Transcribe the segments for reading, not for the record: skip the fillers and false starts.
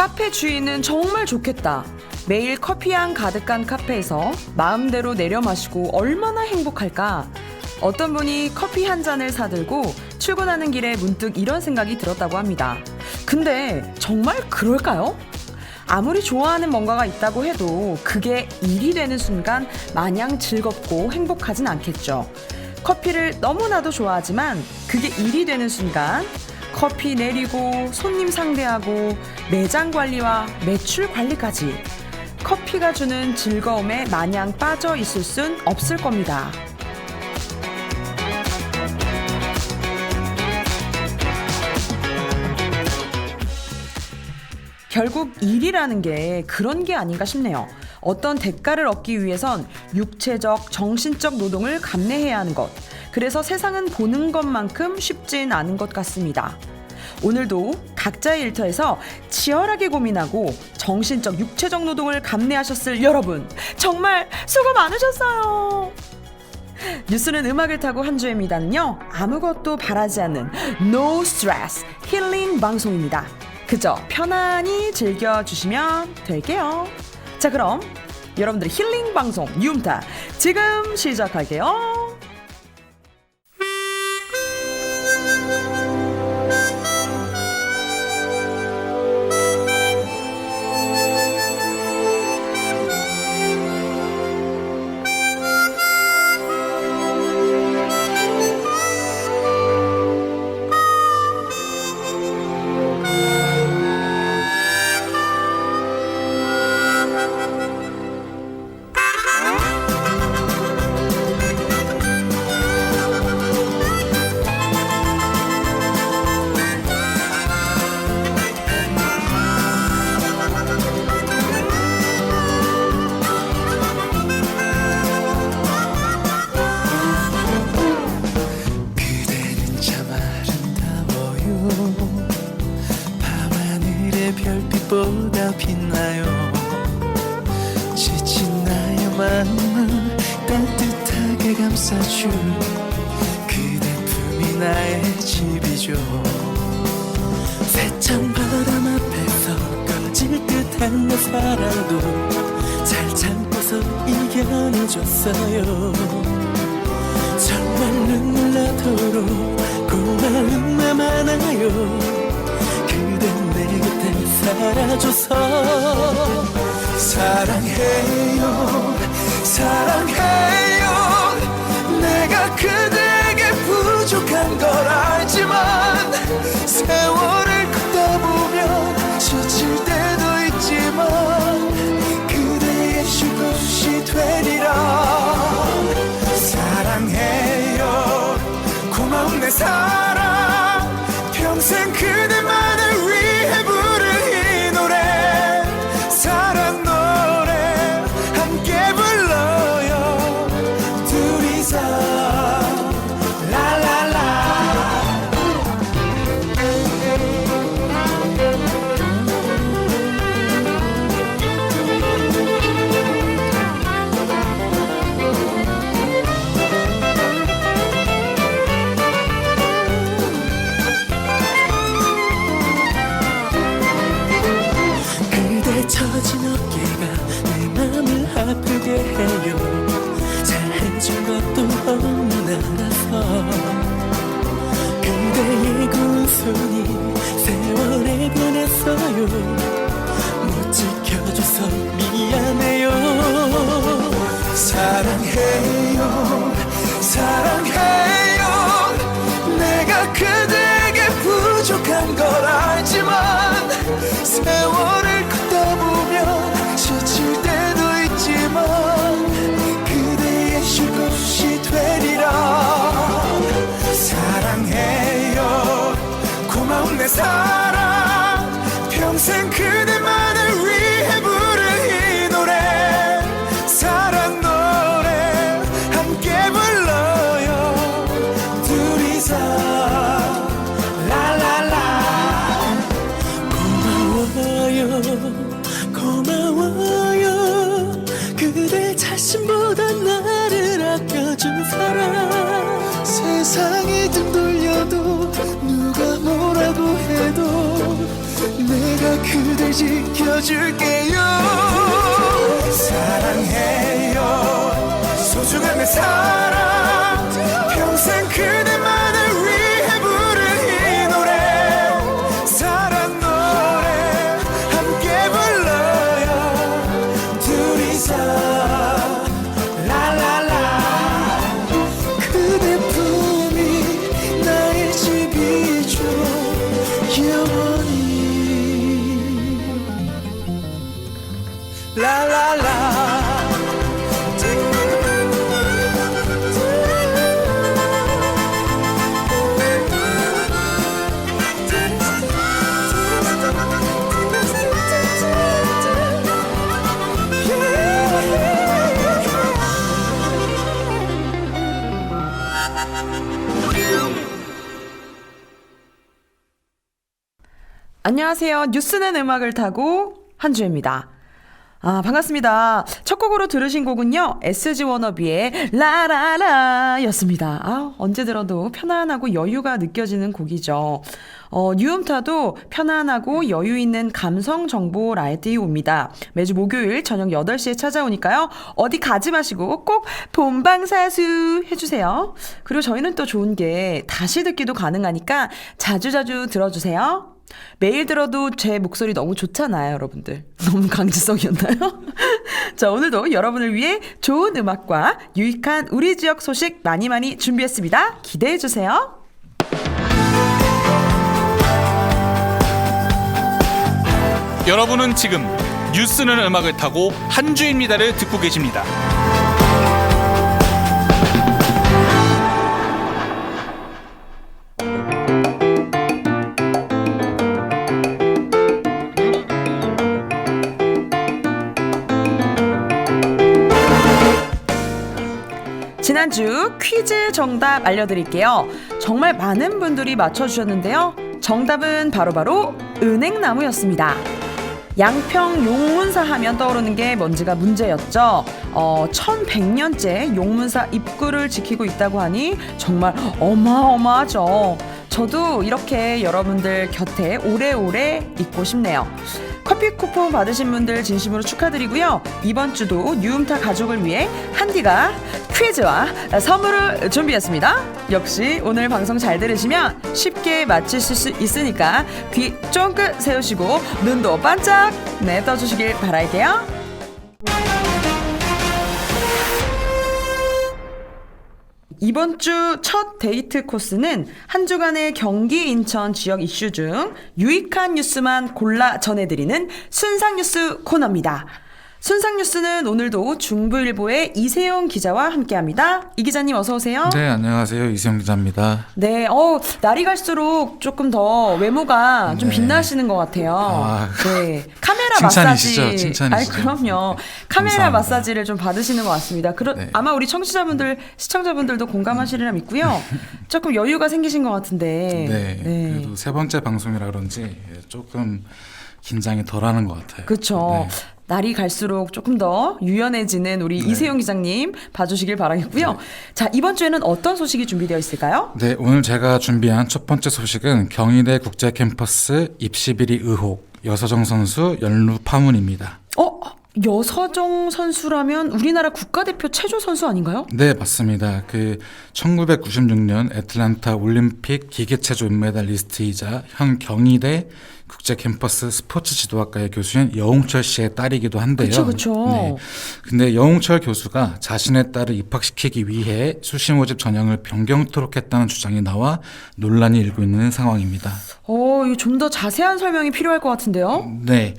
카페 주인은 정말 좋겠다. 매일 커피향 가득한 카페에서 마음대로 내려 마시고 얼마나 행복할까. 어떤 분이 커피 한 잔을 사들고 출근하는 길에 문득 이런 생각이 들었다고 합니다. 근데 정말 그럴까요? 아무리 좋아하는 뭔가가 있다고 해도 그게 일이 되는 순간 마냥 즐겁고 행복하진 않겠죠. 커피를 너무나도 좋아하지만 그게 일이 되는 순간 커피 내리고 손님 상대하고 매장 관리와 매출 관리까지 커피가 주는 즐거움에 마냥 빠져 있을 순 없을 겁니다. 결국 일이라는 게 그런 게 아닌가 싶네요. 어떤 대가를 얻기 위해선 육체적, 정신적 노동을 감내해야 하는 것. 그래서 세상은 보는 것만큼 쉽진 않은 것 같습니다. 오늘도 각자의 일터에서 치열하게 고민하고 정신적, 육체적 노동을 감내하셨을 여러분, 정말 수고 많으셨어요. 뉴스는 음악을 타고 한 주의 미단은요, 아무것도 바라지 않는 No Stress 힐링 방송입니다. 그저 편안히 즐겨주시면 될게요. 자, 그럼 여러분들의 힐링 방송 유음타 지금 시작할게요. 별빛보다 빛나요. 지친 나의 마음을 따뜻하게 감싸줄 그대 품이 나의 집이죠. 세찬 바람 앞에서 꺼질 듯한 내 사랑도 잘 참고서 이겨내줬어요. 정말 눈물 나도록 고마움만 많아요. 그댄 내 곁에 살아줘서 사랑해요 사랑해요. 내가 그대에게 부족한 걸 알지만 세월을 걷다 보면 지칠 때도 있지만 그대의 쉴 곳이 되리라. 사랑해요 고마운 내 사랑 평생 그대만을 위해 부를 이 노래 사랑 노래 함께 불러요 둘이서 라라라. 처진 어깨가 내 맘을 아프게 해요. 잘해준 것도 없나라서 그대의 고운 손이 세월에 변했어요. 못 지켜줘서 미안해요. 사랑해요 사랑해요. 내가 그대에게 부족한 걸 알지만 세월을 걷다 보면 지칠 때도 있지만 그대의 쉴 곳이 되리라. 사랑해요 고마운 내 사랑 평생 그대만을 위해 부를 이 노래 사랑 노래 함께 불러요 둘이서 라라라. 고마워요 고마워요. 그대 자신보다 나를 아껴준 사람. 세상이 등 돌려도 누가 뭐라고 해도 내가 내가 그댈 지켜줄게요. 사랑해요 소중한 내 사랑 평생 그대만을 위해 부른 이 노래 사랑 노래 함께 불러요 둘이서 라라라 그대뿐이 나의 집이죠 영원히 라라라 안녕하세요. 뉴스는 음악을 타고 한주혜입니다. 반갑습니다. 첫 곡으로 들으신 곡은요, SG 워너비의 라라라 였습니다. 언제 들어도 편안하고 여유가 느껴지는 곡이죠. 뉴음타도 편안하고 여유 있는 감성 정보 라디오입니다. 매주 목요일 저녁 8시에 찾아오니까요. 어디 가지 마시고 꼭 본방사수 해주세요. 그리고 저희는 또 좋은 게 다시 듣기도 가능하니까 자주자주 들어주세요. 매일 들어도 제 목소리 너무 좋잖아요, 여러분들. 너무 강제성이었나요? 자, 오늘도 여러분을 위해 좋은 음악과 유익한 우리 지역 소식 많이 많이 준비했습니다. 기대해주세요. 여러분은 지금 뉴스는 음악을 타고 한주입니다를 듣고 계십니다. 지난주 퀴즈 정답 알려드릴게요. 정말 많은 분들이 맞춰주셨는데요. 정답은 바로 은행나무였습니다. 양평 용문사 하면 떠오르는 게 뭔지가 문제였죠. 1100년째 용문사 입구를 지키고 있다고 하니 정말 어마어마하죠. 저도 이렇게 여러분들 곁에 오래오래 있고 싶네요. 커피 쿠폰 받으신 분들 진심으로 축하드리고요. 이번 주도 뉴음타 가족을 위해 한디가 퀴즈와 선물을 준비했습니다. 역시 오늘 방송 잘 들으시면 쉽게 맞히실 수 있으니까 귀 쫑긋 세우시고 눈도 반짝 떠주시길 바랄게요. 이번 주 첫 데이트 코스는 한 주간의 경기 인천 지역 이슈 중 유익한 뉴스만 골라 전해드리는 순상뉴스 코너입니다. 순상뉴스는 오늘도 중부일보의 이세용 기자와 함께합니다. 이 기자님 어서 오세요. 네, 안녕하세요. 이세용 기자입니다. 네, 날이 갈수록 조금 더 외모가 좀 빛나시는 것 같아요. 네, 카메라 칭찬이시죠? 마사지. 칭찬이시죠? 아니, 그럼요. 카메라 감사합니다. 마사지를 좀 받으시는 것 같습니다. 네. 아마 우리 청취자분들, 시청자분들도 공감하시리라 믿고요. 조금 여유가 생기신 것 같은데. 네, 그래도 세 번째 방송이라 그런지 조금 긴장이 덜하는 것 같아요. 그렇죠. 네. 날이 갈수록 조금 더 유연해지는 우리 이세용 기자님 봐주시길 바라겠고요. 네. 자, 이번 주에는 어떤 소식이 준비되어 있을까요? 네, 오늘 제가 준비한 첫 번째 소식은 경희대 국제캠퍼스 입시 비리 의혹, 여서정 선수 연루 파문입니다. 여서정 선수라면 우리나라 국가대표 체조 선수 아닌가요? 네, 맞습니다. 1996년 애틀랜타 올림픽 기계체조 은메달리스트이자 현 경희대 국제캠퍼스 스포츠 지도학과의 교수인 여홍철 씨의 딸이기도 한데요. 그렇죠. 네. 근데 여홍철 교수가 자신의 딸을 입학시키기 위해 수시 모집 전형을 변경토록 했다는 주장이 나와 논란이 일고 있는 상황입니다. 이거 좀 더 자세한 설명이 필요할 것 같은데요. 네.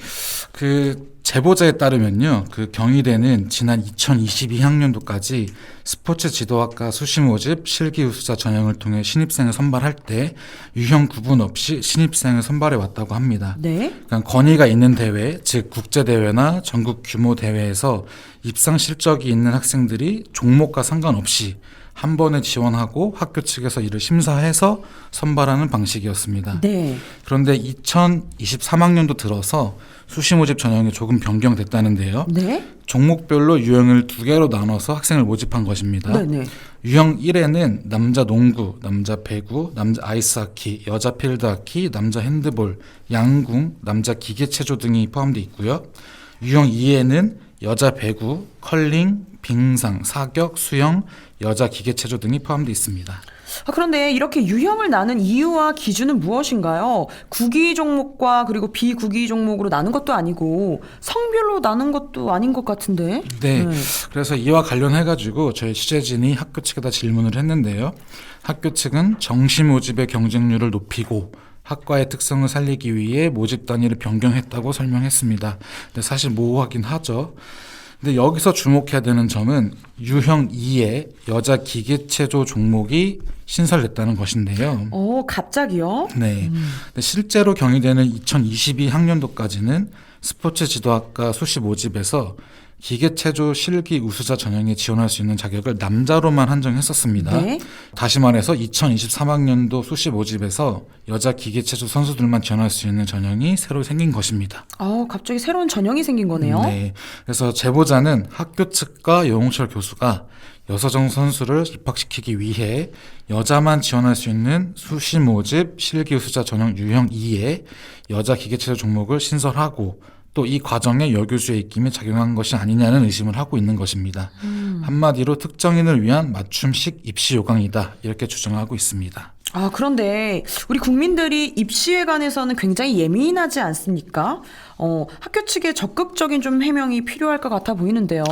제보자에 따르면요, 경희대는 지난 2022학년도까지 스포츠 지도학과 수시 모집 실기 우수자 전형을 통해 신입생을 선발할 때 유형 구분 없이 신입생을 선발해 왔다고 합니다. 네. 그러니까 권위가 있는 대회, 즉 국제 대회나 전국 규모 대회에서 입상 실적이 있는 학생들이 종목과 상관없이 한 번에 지원하고 학교 측에서 이를 심사해서 선발하는 방식이었습니다. 네. 그런데 2023학년도 들어서 수시 모집 전형이 조금 변경됐다는데요. 네. 종목별로 유형을 2개로 나눠서 학생을 모집한 것입니다. 네네. 유형 1에는 남자 농구, 남자 배구, 남자 아이스하키, 여자 필드하키, 남자 핸드볼, 양궁, 남자 기계체조 등이 포함되어 있고요. 유형 2에는 여자 배구, 컬링, 빙상, 사격, 수영, 여자 기계체조 등이 포함되어 있습니다. 그런데 이렇게 유형을 나눈 이유와 기준은 무엇인가요? 구기 종목과 그리고 비구기 종목으로 나눈 것도 아니고 성별로 나눈 것도 아닌 것 같은데. 네. 그래서 이와 관련해가지고 저희 취재진이 학교 측에다 질문을 했는데요. 학교 측은 정시 모집의 경쟁률을 높이고 학과의 특성을 살리기 위해 모집 단위를 변경했다고 설명했습니다. 근데 사실 모호하긴 하죠. 근데 여기서 주목해야 되는 점은 유형 2의 여자 기계체조 종목이 신설됐다는 것인데요. 갑자기요? 네. 근데 실제로 경희대는 2022 학년도까지는 스포츠 지도학과 수시 모집에서 기계체조 실기 우수자 전형에 지원할 수 있는 자격을 남자로만 한정했었습니다. 네. 다시 말해서 2023학년도 수시 모집에서 여자 기계체조 선수들만 지원할 수 있는 전형이 새로 생긴 것입니다. 갑자기 새로운 전형이 생긴 거네요. 네. 그래서 제보자는 학교 측과 여홍철 교수가 여서정 선수를 입학시키기 위해 여자만 지원할 수 있는 수시 모집 실기 우수자 전형 유형 2에 여자 기계체조 종목을 신설하고 또 이 과정에 여교수의 입김이 작용한 것이 아니냐는 의심을 하고 있는 것입니다. 한마디로 특정인을 위한 맞춤식 입시 요강이다 이렇게 주장하고 있습니다. 그런데 우리 국민들이 입시에 관해서는 굉장히 예민하지 않습니까? 학교 측에 적극적인 좀 해명이 필요할 것 같아 보이는데요.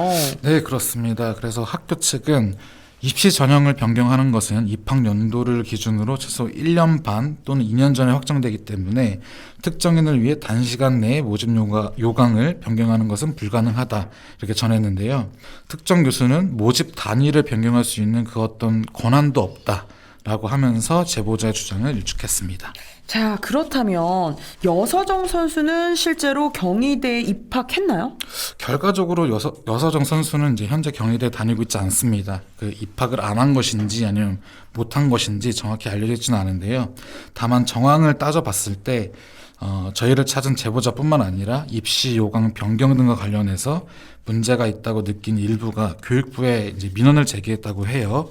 네, 그렇습니다. 그래서 학교 측은 입시 전형을 변경하는 것은 입학 연도를 기준으로 최소 1년 반 또는 2년 전에 확정되기 때문에 특정인을 위해 단시간 내에 모집 요강을 변경하는 것은 불가능하다 이렇게 전했는데요. 특정 교수는 모집 단위를 변경할 수 있는 그 어떤 권한도 없다 라고 하면서 제보자의 주장을 일축했습니다. 자, 그렇다면 여서정 선수는 실제로 경희대에 입학했나요? 결과적으로 여서정 선수는 이제 현재 경희대에 다니고 있지 않습니다. 그 입학을 안 한 것인지 아니면 못한 것인지 정확히 알려지지는 않은데요. 다만 정황을 따져봤을 때 저희를 찾은 제보자뿐만 아니라 입시 요강 변경 등과 관련해서 문제가 있다고 느낀 일부가 교육부에 이제 민원을 제기했다고 해요.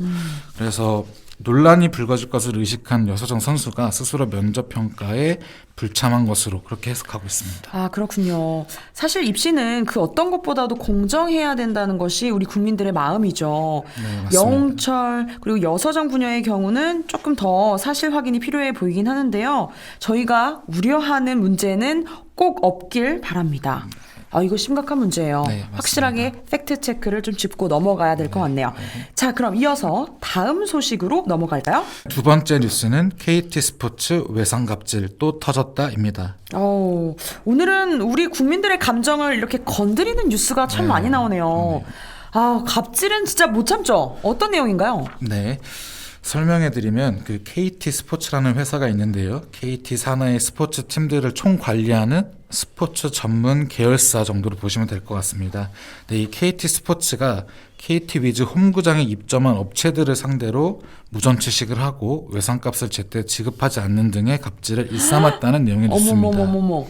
그래서 논란이 불거질 것을 의식한 여서정 선수가 스스로 면접 평가에 불참한 것으로 그렇게 해석하고 있습니다. 그렇군요. 사실 입시는 그 어떤 것보다도 공정해야 된다는 것이 우리 국민들의 마음이죠. 네, 맞습니다. 여홍철 그리고 여서정 부녀의 경우는 조금 더 사실 확인이 필요해 보이긴 하는데요. 저희가 우려하는 문제는 꼭 없길 바랍니다. 이거 심각한 문제예요. 네, 맞습니다. 확실하게 팩트 체크를 좀 짚고 넘어가야 될 것 같네요. 자, 그럼 이어서 다음 소식으로 넘어갈까요? 두 번째 뉴스는 KT 스포츠 외상갑질 또 터졌다입니다. 오늘은 우리 국민들의 감정을 이렇게 건드리는 뉴스가 참 많이 나오네요. 갑질은 진짜 못 참죠. 어떤 내용인가요? 네. 설명해드리면 그 KT 스포츠라는 회사가 있는데요. KT 산하의 스포츠 팀들을 총관리하는 스포츠 전문 계열사 정도로 보시면 될 것 같습니다. 네, 이 KT 스포츠가 KT 위즈 홈구장에 입점한 업체들을 상대로 무전취식을 하고 외상값을 제때 지급하지 않는 등의 갑질을 일삼았다는 내용의 뉴스입니다. 어머머머머머.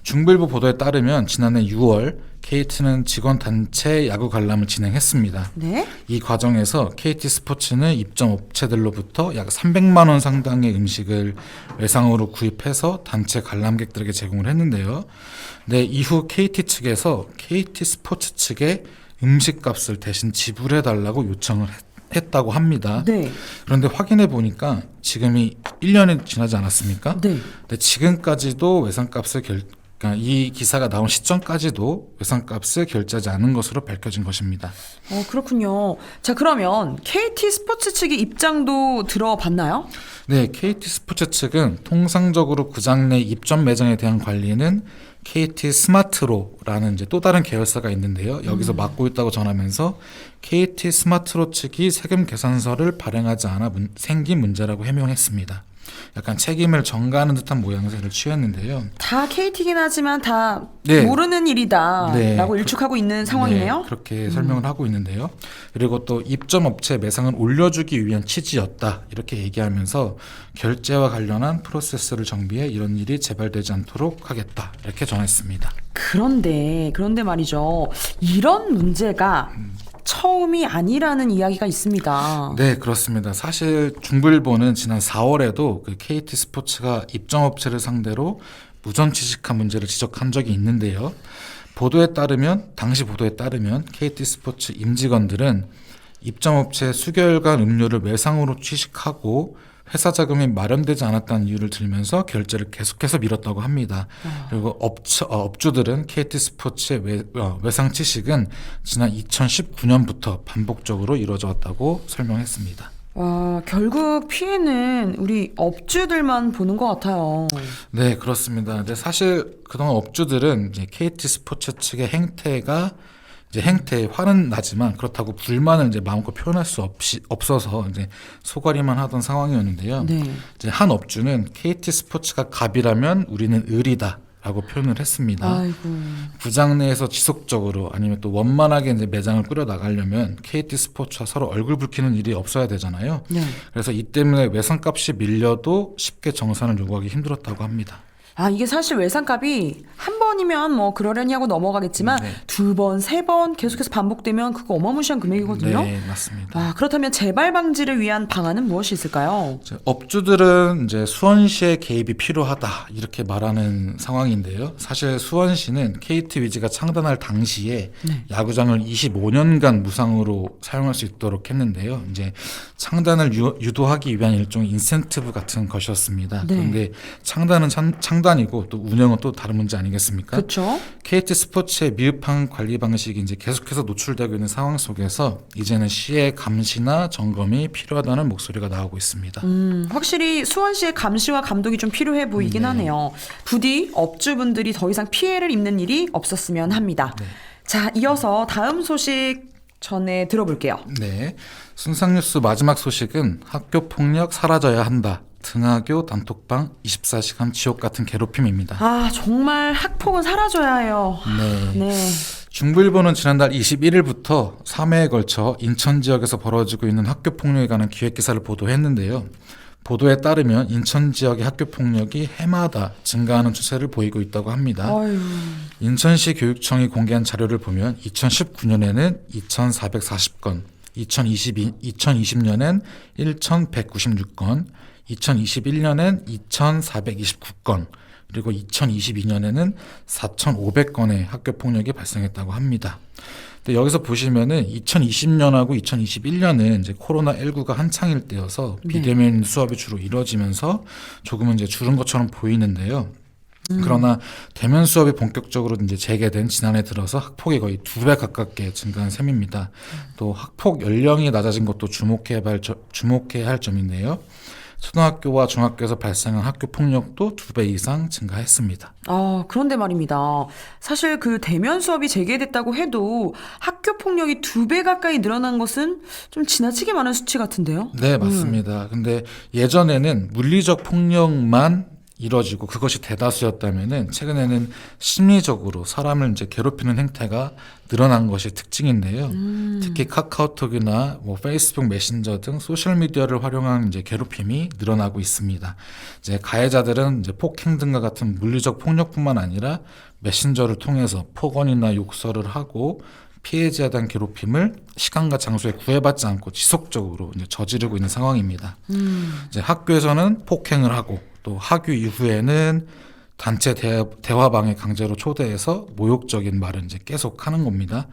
중부일보 보도에 따르면 지난해 6월 KT는 직원 단체 야구 관람을 진행했습니다. 네? 이 과정에서 KT 스포츠는 입점 업체들로부터 약 300만 원 상당의 음식을 외상으로 구입해서 단체 관람객들에게 제공을 했는데요. 네, 이후 KT 측에서 KT 스포츠 측에 음식값을 대신 지불해달라고 요청을 했다고 합니다. 네. 그런데 확인해 보니까 지금이 1년이 지나지 않았습니까? 네. 근데 지금까지도 외상값을 그러니까 이 기사가 나온 시점까지도 외상값을 결제하지 않은 것으로 밝혀진 것입니다. 그렇군요. 자, 그러면 KT 스포츠 측의 입장도 들어봤나요? 네, KT 스포츠 측은 통상적으로 구장 내 입점 매장에 대한 관리는 KT 스마트로라는 이제 또 다른 계열사가 있는데요. 여기서 맡고 있다고 전하면서 KT 스마트로 측이 세금 계산서를 발행하지 않아 생긴 문제라고 해명했습니다. 약간 책임을 전가하는 듯한 모양새를 취했는데요. 다 KT긴 하지만 다 네. 모르는 일이다 네. 라고 일축하고 있는 상황이네요. 네, 그렇게 설명을 하고 있는데요. 그리고 또 입점 업체 매상을 올려주기 위한 취지였다 이렇게 얘기하면서 결제와 관련한 프로세스를 정비해 이런 일이 재발되지 않도록 하겠다 이렇게 전했습니다. 그런데 말이죠. 이런 문제가 처음이 아니라는 이야기가 있습니다. 네, 그렇습니다. 사실 중부일보는 지난 4월에도 그 KT 스포츠가 입점업체를 상대로 무전 취식한 문제를 지적한 적이 있는데요. 당시 보도에 따르면 KT 스포츠 임직원들은 입점업체 수개월간 음료를 외상으로 취식하고 회사 자금이 마련되지 않았다는 이유를 들면서 결제를 계속해서 미뤘다고 합니다. 그리고 업주들은 KT 스포츠의 외상 취식은 지난 2019년부터 반복적으로 이루어져 왔다고 설명했습니다. 와, 결국 피해는 우리 업주들만 보는 것 같아요. 네, 그렇습니다. 근데 사실 그동안 업주들은 이제 KT 스포츠 측의 행태에 화는 나지만 그렇다고 불만을 이제 마음껏 표현할 수 없어서 이제 소가리만 하던 상황이었는데요. 네. 이제 한 업주는 KT 스포츠가 갑이라면 우리는 을이다라고 표현을 했습니다. 아이고. 구장 내에서 지속적으로 아니면 또 원만하게 이제 매장을 꾸려 나가려면 KT 스포츠와 서로 얼굴 붉히는 일이 없어야 되잖아요. 네. 그래서 이 때문에 외상값이 밀려도 쉽게 정산을 요구하기 힘들었다고 합니다. 아, 이게 사실 외상값이 한 번이면 뭐 그러려니 하고 넘어가겠지만 네. 두 번, 세 번 계속해서 반복되면 그거 어마무시한 금액이거든요. 네, 맞습니다. 아, 그렇다면 재발 방지를 위한 방안은 무엇이 있을까요? 업주들은 이제 수원시의 개입이 필요하다 이렇게 말하는 상황인데요. 사실 수원시는 KT 위즈가 창단할 당시에 야구장을 25년간 무상으로 사용할 수 있도록 했는데요. 이제 창단을 유도하기 위한 일종의 인센티브 같은 것이었습니다. 네. 그런데 창단은 창단이고 또 운영은 또 다른 문제 아니겠습니까? 그렇죠. KT 스포츠의 미흡한 관리 방식이 이제 계속해서 노출되고 있는 상황 속에서 이제는 시의 감시나 점검이 필요하다는 목소리가 나오고 있습니다. 확실히 수원시의 감시와 감독이 좀 필요해 보이긴 하네요. 부디 업주분들이 더 이상 피해를 입는 일이 없었으면 합니다. 자, 이어서 다음 소식 전해 들어볼게요. 네, 순상뉴스 마지막 소식은 학교 폭력 사라져야 한다. 등하교 단톡방 24시간 지옥 같은 괴롭힘입니다. 아, 정말 학폭은 사라져야 해요. 네. 네. 중부일보는 지난달 21일부터 3회에 걸쳐 인천 지역에서 벌어지고 있는 학교 폭력에 관한 기획기사를 보도했는데요. 보도에 따르면 인천 지역의 학교 폭력이 해마다 증가하는 추세를 보이고 있다고 합니다. 어휴. 인천시 교육청이 공개한 자료를 보면 2019년에는 2,440건, 2020년엔 1,196건, 2021년엔 2,429건, 그리고 2022년에는 4,500건의 학교 폭력이 발생했다고 합니다. 근데 여기서 보시면은 2020년하고 2021년은 이제 코로나19가 한창일 때여서 비대면 수업이 주로 이루어지면서 조금은 이제 줄은 것처럼 보이는데요. 그러나 대면 수업이 본격적으로 이제 재개된 지난해 들어서 학폭이 거의 2배 가깝게 증가한 셈입니다. 또 학폭 연령이 낮아진 것도 주목해야 할 점인데요. 초등학교와 중학교에서 발생한 학교 폭력도 2배 이상 증가했습니다. 아, 그런데 말입니다. 사실 그 대면 수업이 재개됐다고 해도 학교 폭력이 2배 가까이 늘어난 것은 좀 지나치게 많은 수치 같은데요? 네, 맞습니다. 근데 예전에는 물리적 폭력만 이뤄지고 그것이 대다수였다면은 최근에는 심리적으로 사람을 이제 괴롭히는 행태가 늘어난 것이 특징인데요. 특히 카카오톡이나 뭐 페이스북 메신저 등 소셜 미디어를 활용한 이제 괴롭힘이 늘어나고 있습니다. 이제 가해자들은 이제 폭행 등과 같은 물리적 폭력뿐만 아니라 메신저를 통해서 폭언이나 욕설을 하고 피해자에 대한 괴롭힘을 시간과 장소에 구애받지 않고 지속적으로 이제 저지르고 있는 상황입니다. 이제 학교에서는 폭행을 하고 또 학교 이후에는 단체 대화방에 강제로 초대해서 모욕적인 말을 이제 계속 하는 겁니다.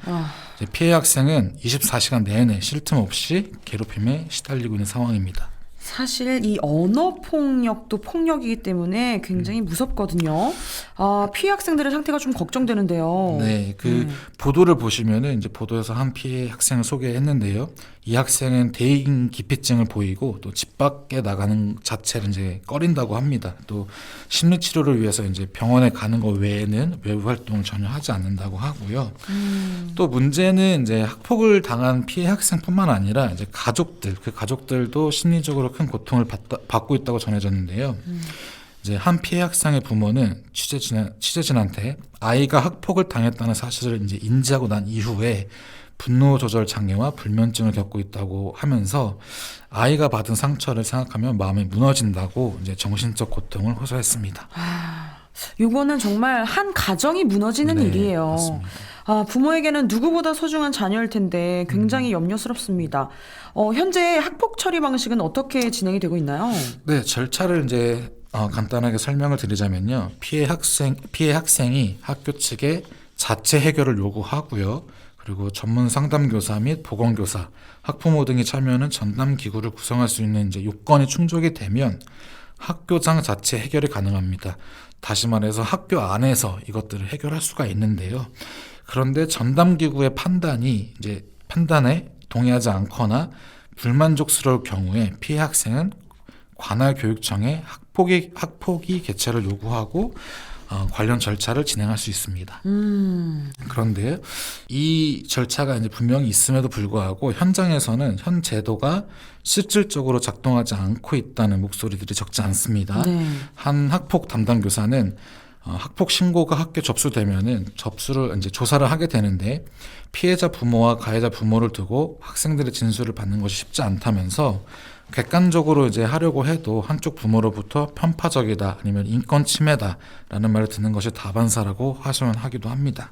이제 피해 학생은 24시간 내내 쉴 틈 없이 괴롭힘에 시달리고 있는 상황입니다. 사실 이 언어 폭력도 폭력이기 때문에 굉장히 무섭거든요. 아, 피해 학생들의 상태가 좀 걱정되는데요. 네, 보도를 보시면은 이제 보도에서 한 피해 학생을 소개했는데요. 이 학생은 대인 기피증을 보이고 또 집 밖에 나가는 자체를 이제 꺼린다고 합니다. 또 심리 치료를 위해서 이제 병원에 가는 것 외에는 외부 활동을 전혀 하지 않는다고 하고요. 또 문제는 이제 학폭을 당한 피해 학생뿐만 아니라 이제 그 가족들도 심리적으로 큰 고통을 받고 있다고 전해졌는데요. 이제 한 피해 학생의 부모는 취재진한테 아이가 학폭을 당했다는 사실을 이제 인지하고 난 이후에 분노 조절 장애와 불면증을 겪고 있다고 하면서 아이가 받은 상처를 생각하면 마음이 무너진다고 이제 정신적 고통을 호소했습니다. 요거는 정말 한 가정이 무너지는 네, 일이에요. 맞습니다. 부모에게는 누구보다 소중한 자녀일 텐데 굉장히 염려스럽습니다. 현재 학폭 처리 방식은 어떻게 진행이 되고 있나요? 네, 절차를 이제 간단하게 설명을 드리자면요. 피해 학생이 학교 측에 자체 해결을 요구하고요. 그리고 전문 상담교사 및 보건교사, 학부모 등이 참여하는 전담 기구를 구성할 수 있는 이제 요건이 충족이 되면 학교장 자체 해결이 가능합니다. 다시 말해서 학교 안에서 이것들을 해결할 수가 있는데요. 그런데 전담 기구의 판단에 동의하지 않거나 불만족스러울 경우에 피해 학생은 관할 교육청에 학폭위 개최를 요구하고 관련 절차를 진행할 수 있습니다. 그런데 이 절차가 이제 분명히 있음에도 불구하고 현장에서는 현 제도가 실질적으로 작동하지 않고 있다는 목소리들이 적지 않습니다. 네. 한 학폭 담당 교사는 학폭 신고가 학교에 접수되면은 접수를 이제 조사를 하게 되는데 피해자 부모와 가해자 부모를 두고 학생들의 진술을 받는 것이 쉽지 않다면서 객관적으로 이제 하려고 해도 한쪽 부모로부터 편파적이다 아니면 인권 침해다라는 말을 듣는 것이 다반사라고 하소연하기도 합니다.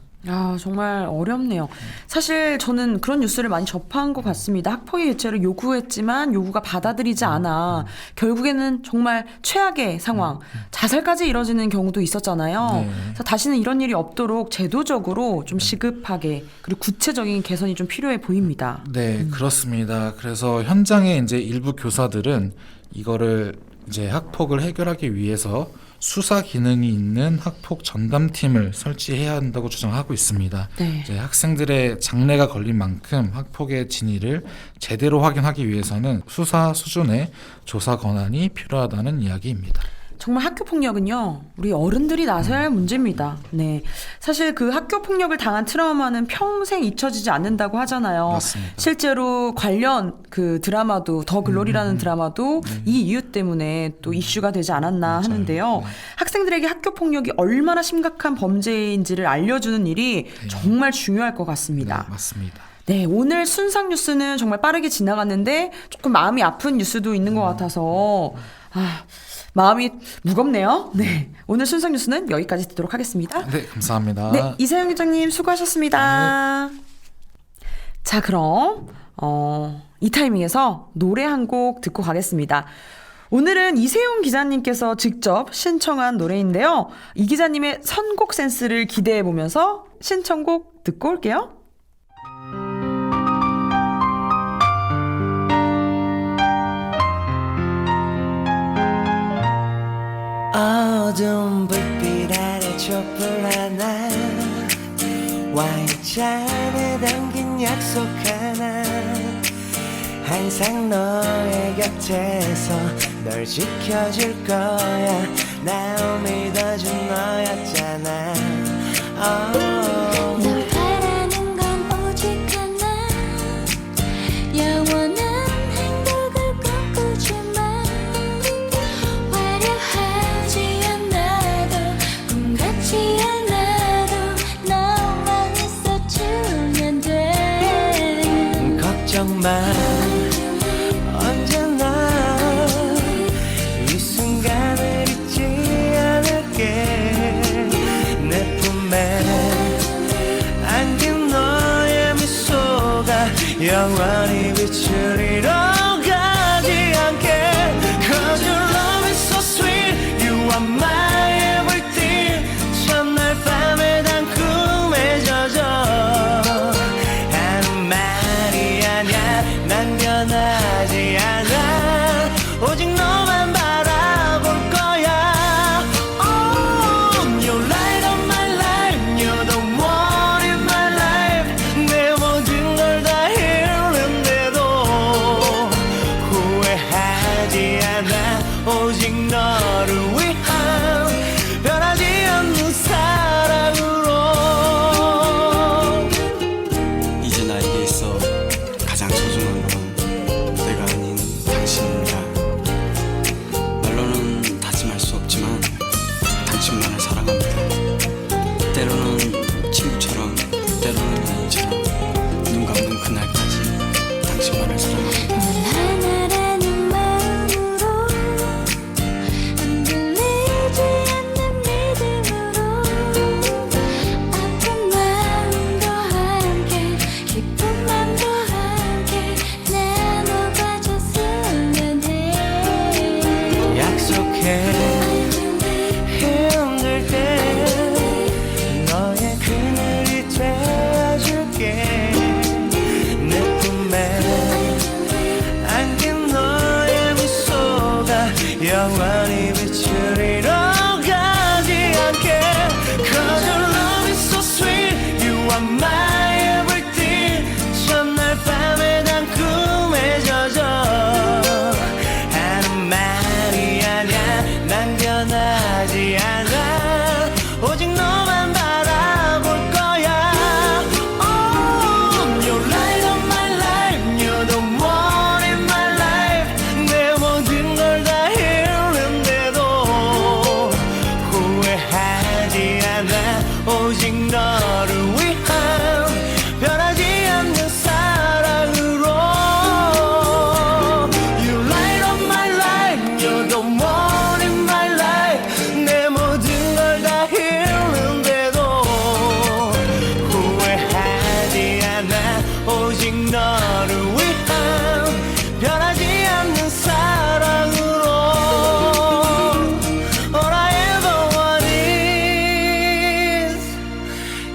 정말 어렵네요. 사실 저는 그런 뉴스를 많이 접한 것 같습니다. 학폭위 개최를 요구했지만 요구가 받아들이지 않아 결국에는 정말 최악의 상황, 자살까지 이뤄지는 경우도 있었잖아요. 네. 그래서 다시는 이런 일이 없도록 제도적으로 좀 시급하게 그리고 구체적인 개선이 좀 필요해 보입니다. 네, 그렇습니다. 그래서 현장에 이제 일부 교사들은 이거를 이제 학폭을 해결하기 위해서 수사 기능이 있는 학폭 전담팀을 설치해야 한다고 주장하고 있습니다. 네. 이제 학생들의 장래가 걸린 만큼 학폭의 진위를 제대로 확인하기 위해서는 수사 수준의 조사 권한이 필요하다는 이야기입니다. 정말 학교 폭력은요, 우리 어른들이 나서야 할 문제입니다. 네. 사실 그 학교 폭력을 당한 트라우마는 평생 잊혀지지 않는다고 하잖아요. 맞습니다. 실제로 관련 그 드라마도, 더 글로리라는 드라마도 이 이유 때문에 또 이슈가 되지 않았나 하는데요. 학생들에게 학교 폭력이 얼마나 심각한 범죄인지를 알려주는 일이 정말 중요할 것 같습니다. 네, 맞습니다. 네, 오늘 순상 뉴스는 정말 빠르게 지나갔는데 조금 마음이 아픈 뉴스도 있는 것 같아서 마음이 무겁네요. 네, 오늘 순상 뉴스는 여기까지 듣도록 하겠습니다. 네, 감사합니다. 네, 이세영 기자님 수고하셨습니다. 자, 그럼 이 타이밍에서 노래 한 곡 듣고 가겠습니다. 오늘은 이세용 기자님께서 직접 신청한 노래인데요. 이 기자님의 선곡 센스를 기대해 보면서 신청곡 듣고 올게요. 어두운 불빛 아래 촛불 하나 와인잔에 담긴 약속 하나 항상 너의 곁에서 널 지켜줄 거야 날 믿어준 너였잖아 널 바라는 건 오직 하나 영원한 행복을 꿈꾸지만 화려하지 않아도 꿈 같지 않아도 너만 있어주면 돼 걱정 마 언제나 이 순간을 잊지 않을게 내 품에 안긴 너의 미소가 영원히 비추리러 가지 않게 Cause your love is so sweet You are my everything 첫날 밤에 단 꿈에 젖어 하는 말이 아냐 난 영원히 빛을 잃어가지 않게 Cause your love is so sweet You are my everything 첫날 밤에 난 꿈에 젖어 하는 말이 아냐 난 변하지 않아 오직 너만 바라볼 거야 Oh, you're light of my life You're the one in my life 내 모든 걸 다 잃는데도 후회하지 않아 오직 너를 위한 변하지 않는 사랑으로 You light of my life You're the one in my life 내 모든 걸 다 잃는데도 후회하지 않아 오직 너를 위한 변하지 않는 사랑으로 All I ever want is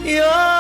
your love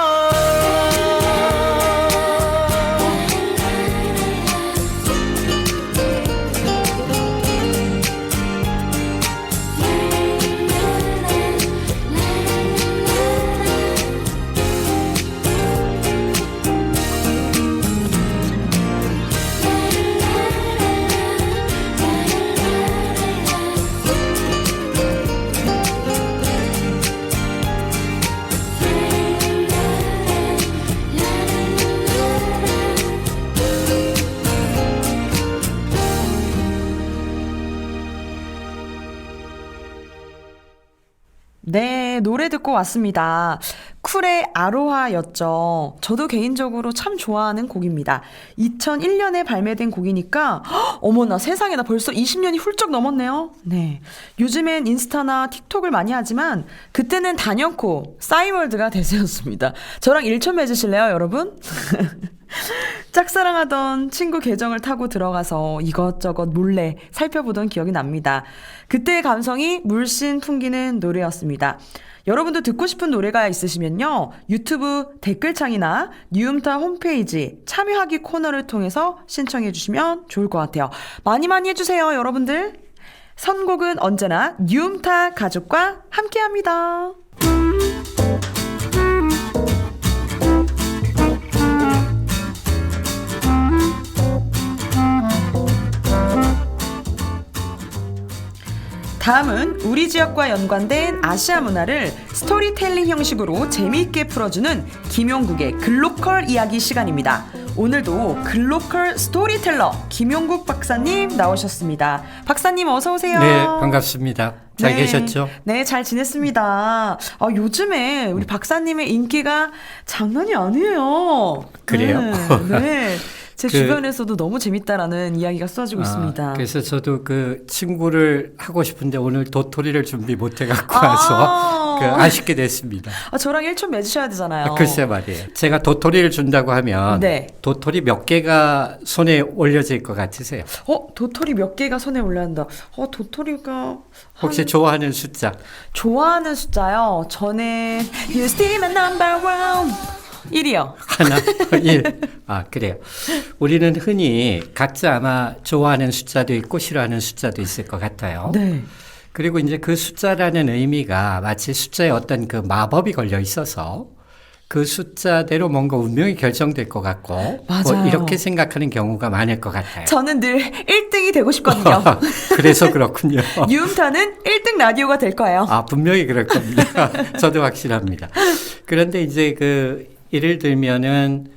네, 노래 듣고 왔습니다. 쿨의 아로하였죠. 저도 개인적으로 참 좋아하는 곡입니다. 2001년에 발매된 곡이니까 어머나 세상에 나 벌써 20년이 훌쩍 넘었네요. 네, 요즘엔 인스타나 틱톡을 많이 하지만 그때는 단연코 싸이월드가 대세였습니다. 저랑 일촌 맺으실래요, 여러분? 짝사랑하던 친구 계정을 타고 들어가서 이것저것 몰래 살펴보던 기억이 납니다. 그때의 감성이 물씬 풍기는 노래였습니다. 여러분도 듣고 싶은 노래가 있으시면요. 유튜브 댓글창이나 뉴음타 홈페이지 참여하기 코너를 통해서 신청해 주시면 좋을 것 같아요. 많이 많이 해주세요, 여러분들. 선곡은 언제나 뉴음타 가족과 함께합니다. 다음은 우리 지역과 연관된 아시아 문화를 스토리텔링 형식으로 재미있게 풀어주는 김용국의 글로컬 이야기 시간입니다. 오늘도 글로컬 스토리텔러 김용국 박사님 나오셨습니다. 박사님 어서 오세요. 네, 반갑습니다. 잘 네. 계셨죠? 네, 잘 지냈습니다. 요즘에 우리 박사님의 인기가 장난이 아니에요. 그래요? 네. 네. 제 그- 주변에서도 너무 재밌다라는 이야기가 쏟아지고 있습니다. 그래서 저도 그 친구를 하고 싶은데 오늘 도토리를 준비 못 해갖고 와서 그 아쉽게 됐습니다. 저랑 일촌 맺으셔야 되잖아요. 글쎄 말이에요. 제가 도토리를 준다고 하면 네. 도토리 몇 개가 손에 올려질 것 같으세요? 도토리 몇 개가 손에 올라온다. 도토리가 혹시 좋아하는 숫자? 좋아하는 숫자요? 저는 You still my number one 1이요. 하나, 1. 아, 그래요. 우리는 흔히 각자 아마 좋아하는 숫자도 있고 싫어하는 숫자도 있을 것 같아요. 네. 그리고 이제 그 숫자라는 의미가 마치 숫자에 어떤 그 마법이 걸려 있어서 그 숫자대로 뭔가 운명이 결정될 것 같고 맞아요. 이렇게 생각하는 경우가 많을 것 같아요. 저는 늘 1등이 되고 싶거든요. 그래서 그렇군요. 유음타는 1등 라디오가 될 거예요. 아, 분명히 그럴 겁니다. 저도 확실합니다. 그런데 이제 그 예를 들면은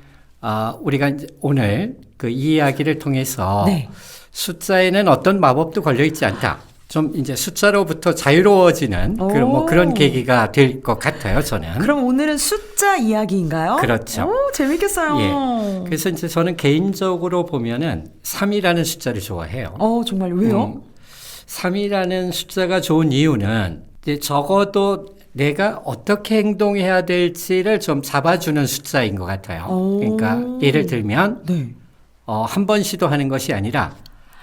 우리가 이제 오늘 그 이 이야기를 통해서 네. 숫자에는 어떤 마법도 걸려 있지 않다. 좀 이제 숫자로부터 자유로워지는 오. 그런 계기가 될 것 같아요, 저는. 그럼 오늘은 숫자 이야기인가요? 그렇죠. 오, 재밌겠어요. 예. 그래서 이제 저는 개인적으로 보면은 3이라는 숫자를 좋아해요. 정말 왜요? 3이라는 숫자가 좋은 이유는 이제 적어도 내가 어떻게 행동해야 될지를 좀 잡아주는 숫자인 것 같아요. 오. 그러니까 예를 들면 네. 한 번 시도하는 것이 아니라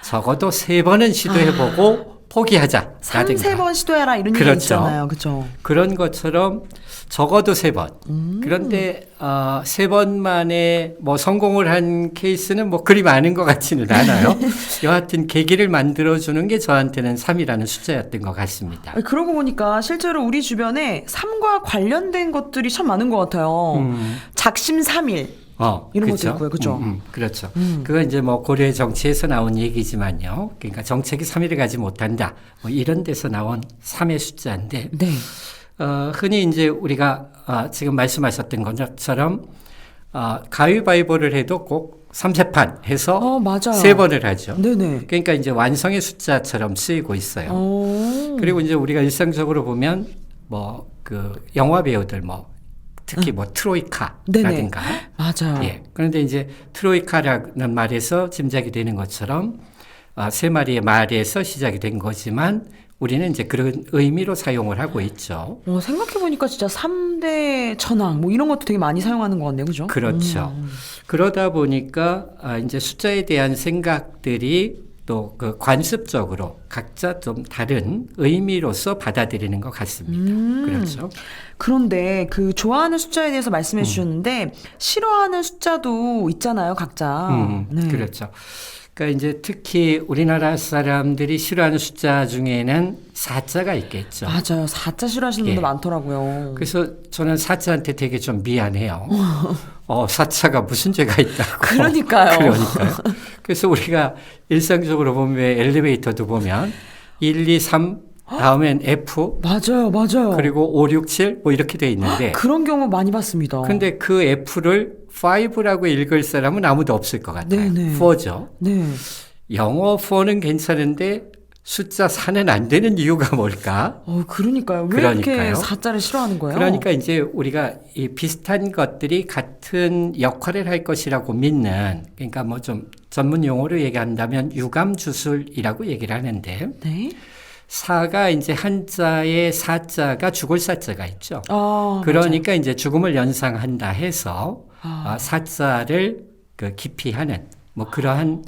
적어도 3번은 시도해보고 포기하자. 3, 4번 시도해라 이런 얘기 그렇죠. 있잖아요. 그렇죠. 그런 것처럼 적어도 3번. 그런데 3번 만에 뭐 성공을 한 케이스는 뭐 그리 많은 것 같지는 않아요. 여하튼 계기를 만들어주는 게 저한테는 3이라는 숫자였던 것 같습니다. 그러고 보니까 실제로 우리 주변에 삶과 관련된 것들이 참 많은 것 같아요. 작심 삼일 이런 것도 있고요. 그죠? 그렇죠. 그건 이제 뭐 고려의 정치에서 나온 얘기지만요. 그러니까 정책이 3일을 가지 못한다. 뭐 이런 데서 나온 3의 숫자인데 네. 흔히 이제 우리가 지금 말씀하셨던 것처럼 가위바위보를 해도 꼭 3세판 해서 맞아요. 3번을 하죠. 네네. 그러니까 이제 완성의 숫자처럼 쓰이고 있어요. 그리고 이제 우리가 일상적으로 보면 뭐 그 영화 배우들 뭐 특히 뭐 트로이카라든가 맞아요. 예. 그런데 이제 트로이카라는 말에서 짐작이 되는 것처럼 3마리의 말에서 시작이 된 거지만 우리는 이제 그런 의미로 사용을 하고 있죠. 생각해보니까 진짜 3대 천왕 뭐 이런 것도 되게 많이 사용하는 것 같네요. 그죠? 그렇죠. 그러다 보니까 이제 숫자에 대한 생각들이 또 그 관습적으로 각자 좀 다른 의미로서 받아들이는 것 같습니다. 그렇죠. 그런데 그 좋아하는 숫자에 대해서 말씀해 주셨는데 싫어하는 숫자도 있잖아요, 각자. 네. 그렇죠. 그러니까 이제 특히 우리나라 사람들이 싫어하는 숫자 중에는 4자가 있겠죠. 맞아요. 4자 싫어하시는 분들 많더라고요. 그래서 저는 4자한테 되게 좀 미안해요. 4자가 무슨 죄가 있다고. 그러니까요. 그러니까요. 그래서 우리가 일상적으로 보면 왜 엘리베이터도 보면 1, 2, 3 다음엔 F 맞아요. 그리고 5, 6, 7 뭐 이렇게 돼 있는데 그런 경우 많이 봤습니다. 근데 그 F를 5라고 읽을 사람은 아무도 없을 것 같아요. 네네. 4죠. 네. 영어 4는 괜찮은데 숫자 4는 안 되는 이유가 뭘까? 그러니까요. 왜 이렇게 그러니까요. 4자를 싫어하는 거예요? 그러니까 이제 우리가 이 비슷한 것들이 같은 역할을 할 것이라고 믿는, 그러니까 뭐 좀 전문 용어로 얘기한다면 유감주술이라고 얘기를 하는데, 네. 4가 이제 한자에 4자가 죽을 4자가 있죠. 맞아요. 그러니까 이제 죽음을 연상한다 해서 4자를 그 기피하는 뭐 그러한